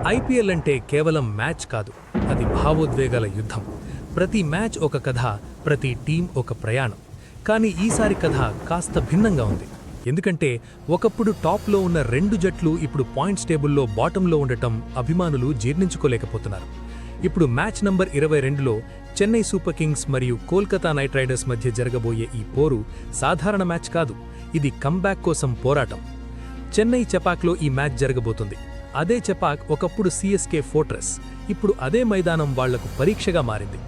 IPL అంటే కేవలం match కాదు, అది భావోద్వేగాల యుద్ధం. ప్రతి మ్యాచ్ ఒక కథ, ప్రతి టీం ఒక ప్రయాణం. కానీ ఈసారి కథ కాస్త భిన్నంగా ఉంది. ఎందుకంటే ఒకప్పుడు టాప్లో ఉన్న రెండు జట్లు ఇప్పుడు పాయింట్స్ టేబుల్లో బాటంలో ఉండటం అభిమానులు జీర్ణించుకోలేకపోతున్నారు. ఇప్పుడు మ్యాచ్ నంబర్ 22లో చెన్నై సూపర్ కింగ్స్ మరియు కోల్కతా నైట్ రైడర్స్ మధ్య జరగబోయే ఈ పోరు సాధారణ మ్యాచ్ కాదు, ఇది కమ్బ్యాక్ కోసం పోరాటం. చెన్నై చెపాక్లో ఈ మ్యాచ్ జరగబోతుంది. అదే చెపాక్ ఒకప్పుడు సిఎస్కే ఫోర్ట్రెస్, ఇప్పుడు అదే మైదానం వాళ్లకు పరీక్షగా మారింది.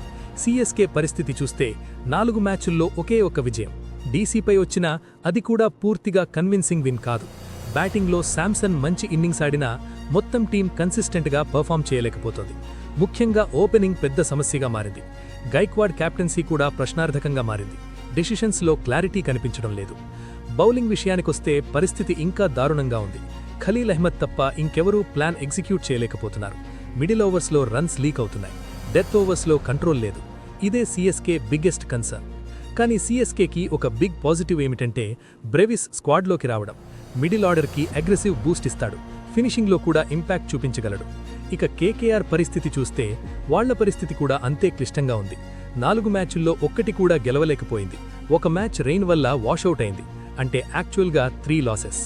సిఎస్కే పరిస్థితి చూస్తే 4 మ్యాచుల్లో ఒకే ఒక విజయం. డీసీపై వచ్చినా అది కూడా పూర్తిగా కన్విన్సింగ్ విన్ కాదు. బ్యాటింగ్లో శాంసన్ మంచి ఇన్నింగ్స్ ఆడినా మొత్తం టీం కన్సిస్టెంట్గా పర్ఫామ్ చేయలేకపోతుంది. ముఖ్యంగా ఓపెనింగ్ పెద్ద సమస్యగా మారింది. గైక్వాడ్ కెప్టెన్సీ కూడా ప్రశ్నార్థకంగా మారింది. డెసిషన్స్లో క్లారిటీ కనిపించడం లేదు. బౌలింగ్ విషయానికొస్తే పరిస్థితి ఇంకా దారుణంగా ఉంది. ఖలీల్ అహ్మద్ తప్ప ఇంకెవరూ ప్లాన్ ఎగ్జిక్యూట్ చేయలేకపోతున్నారు. మిడిల్ ఓవర్స్లో రన్స్ లీక్ అవుతున్నాయి. డెత్ ఓవర్స్లో కంట్రోల్ లేదు. ఇదే సిఎస్కే బిగ్గెస్ట్ కన్సర్న్. కానీ సిఎస్కేకి ఒక బిగ్ పాజిటివ్ ఏమిటంటే బ్రెవిస్ స్క్వాడ్లోకి రావడం. మిడిల్ ఆర్డర్కి అగ్రెసివ్ బూస్ట్ ఇస్తాడు. ఫినిషింగ్లో కూడా ఇంపాక్ట్ చూపించగలడు. ఇక కేకేఆర్ పరిస్థితి చూస్తే వాళ్ల పరిస్థితి కూడా అంతే క్లిష్టంగా ఉంది. 4 మ్యాచుల్లో ఒక్కటి కూడా గెలవలేకపోయింది. ఒక మ్యాచ్ రెయిన్ వల్ల వాషౌట్ అయింది. అంటే యాక్చువల్గా 3 losses.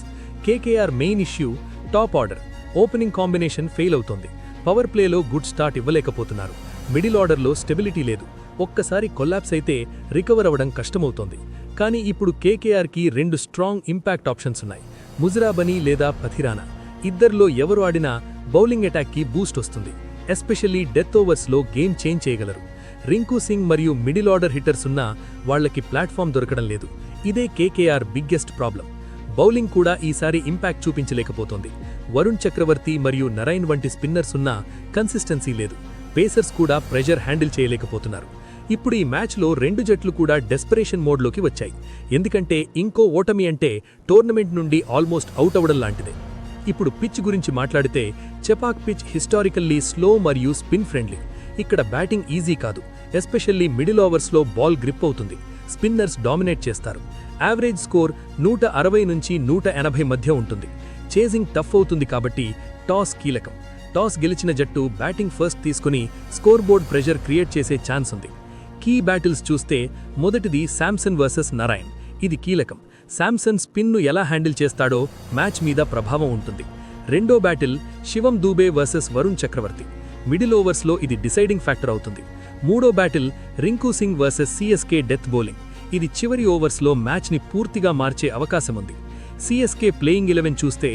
KKR main issue top order. Opening combination fail అవుతోంది. పవర్ ప్లేలో గుడ్ స్టార్ట్ ఇవ్వలేకపోతున్నారు. మిడిల్ ఆర్డర్లో స్టెబిలిటీ లేదు. ఒక్కసారి కొల్లాప్స్ అయితే రికవర్ అవ్వడం కష్టమవుతోంది. కానీ ఇప్పుడు కేకేఆర్కి 2 స్ట్రాంగ్ ఇంపాక్ట్ ఆప్షన్స్ ఉన్నాయి. ముజరాబనీ లేదా పథిరానా. ఇద్దరిలో ఎవరు ఆడినా బౌలింగ్ అటాక్కి బూస్ట్ వస్తుంది. ఎస్పెషల్లీ డెత్ ఓవర్స్లో గేమ్ చేంజ్ చేయగలరు. రింకు సింగ్ మరియు మిడిల్ ఆర్డర్ హిట్టర్స్ ఉన్నా వాళ్లకి ప్లాట్ఫామ్ దొరకడం లేదు. ఇదే కేకేఆర్ బిగ్గెస్ట్ ప్రాబ్లం. బౌలింగ్ కూడా ఈసారి ఇంపాక్ట్ చూపించలేకపోతోంది. వరుణ్ చక్రవర్తి మరియు నరైన్ వంటి స్పిన్నర్స్ ఉన్నా కన్సిస్టెన్సీ లేదు. పేసర్స్ కూడా ప్రెషర్ హ్యాండిల్ చేయలేకపోతున్నారు. ఇప్పుడు ఈ మ్యాచ్లో 2 జట్లు కూడా డెస్పరేషన్ మోడ్లోకి వచ్చాయి. ఎందుకంటే ఇంకో ఓటమి అంటే టోర్నమెంట్ నుండి ఆల్మోస్ట్ అవుట్ అవ్వడం లాంటిదే. ఇప్పుడు పిచ్ గురించి మాట్లాడితే చెపాక్ పిచ్ హిస్టారికల్లీ స్లో మరియు స్పిన్ ఫ్రెండ్లీ. ఇక్కడ బ్యాటింగ్ ఈజీ కాదు. ఎస్పెషల్లీ మిడిల్ ఓవర్స్లో బాల్ గ్రిప్ అవుతుంది. స్పిన్నర్స్ డామినేట్ చేస్తారు. యావరేజ్ స్కోర్ 160 నుంచి 180 మధ్య ఉంటుంది. చేజింగ్ టఫ్ అవుతుంది కాబట్టి టాస్ కీలకం. టాస్ గెలిచిన జట్టు బ్యాటింగ్ ఫస్ట్ తీసుకుని స్కోర్ బోర్డ్ ప్రెషర్ క్రియేట్ చేసే ఛాన్స్ ఉంది. కీ బ్యాటిల్స్ చూస్తే మొదటిది శాంసన్ వర్సెస్ నరైన్. ఇది కీలకం. శాంసన్ స్పిన్ను ఎలా హ్యాండిల్ చేస్తాడో మ్యాచ్ మీద ప్రభావం ఉంటుంది. రెండో బ్యాటిల్ శివం దూబే వర్సెస్ వరుణ్ చక్రవర్తి. మిడిల్ ఓవర్స్లో ఇది డిసైడింగ్ ఫ్యాక్టర్ అవుతుంది. మూడో battle Rinku Singh versus CSK death bowling. ఇది చివరి ఓవర్స్లో మ్యాచ్ని పూర్తిగా మార్చే అవకాశముంది. సిఎస్కే ప్లేయింగ్ 11 చూస్తే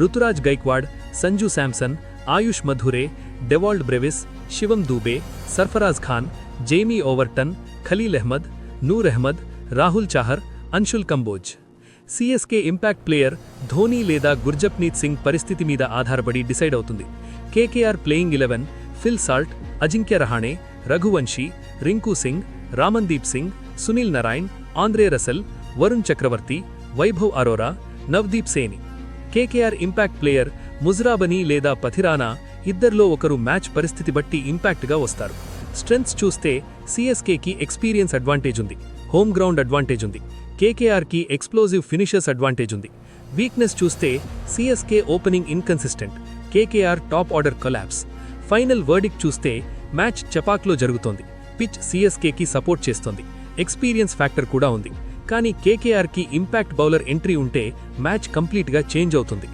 Ruturaj Gaikwad, Sanju Samson, Ayush Mhatre, Dewald Brevis, Shivam Dube, Sarfaraz Khan, Jamie Overton, Khaleel Ahmed, Noor Ahmad, Rahul Chahar, Anshul Kamboj. CSK impact player Dhoni లేదా గుర్జప్నీత్ సింగ్ పరిస్థితి మీద ఆధారపడి డిసైడ్ అవుతుంది. KKR playing 11 Phil Salt, Ajinkya Rahane, Raghuvanshi, Rinku Singh, Ramandeep Singh, Sunil Narine, Andre Russell, Varun Chakravarthy, Vaibhav Arora, Navdeep Saini. KKR impact player Muzarabani లేదా పథిరానా. ఇద్దర్లో ఒకరు మ్యాచ్ పరిస్థితి బట్టి ఇంపాక్ట్గా వస్తారు. స్ట్రెంగ్త్స్ చూస్తే సిఎస్కేకి ఎక్స్పీరియన్స్ అడ్వాంటేజ్ ఉంది. హోమ్ గ్రౌండ్ అడ్వాంటేజ్ ఉంది. కేకేఆర్కి ఎక్స్ప్లోజివ్ ఫినిషర్స్ అడ్వాంటేజ్ ఉంది. వీక్నెస్ చూస్తే CSK opening inconsistent, KKR top order collapse. Final verdict చూస్తే మ్యాచ్ చెపాక్లో జరుగుతోంది. పిచ్ సిఎస్కేకి సపోర్ట్ చేస్తోంది. ఎక్స్పీరియన్స్ ఫ్యాక్టర్ కూడా ఉంది. కానీ కేకేఆర్కి ఇంపాక్ట్ బౌలర్ ఎంట్రీ ఉంటే మ్యాచ్ కంప్లీట్గా చేంజ్ అవుతుంది.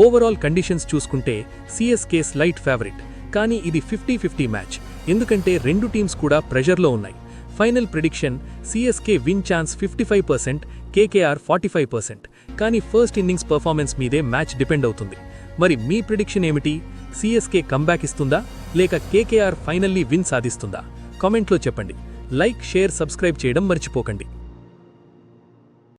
ఓవరాల్ కండిషన్స్ చూసుకుంటే సిఎస్కే స్లైట్ ఫేవరెట్. కానీ ఇది 50-50 మ్యాచ్. ఎందుకంటే 2 టీమ్స్ కూడా ప్రెషర్లో ఉన్నాయి. Final prediction CSK win chance 55%, KKR 45%. కానీ ఫస్ట్ ఇన్నింగ్స్ పర్ఫార్మెన్స్ మీదే మ్యాచ్ డిపెండ్ అవుతుంది. మరి మీ ప్రిడిక్షన్ ఏమిటి? సిఎస్కే కంబ్యాక్ ఇస్తుందా లేక కేకేఆర్ ఫైనల్లీ విన్ సాధిస్తుందా? కామెంట్లో చెప్పండి. లైక్, షేర్, సబ్స్క్రైబ్ చేయడం మర్చిపోకండి.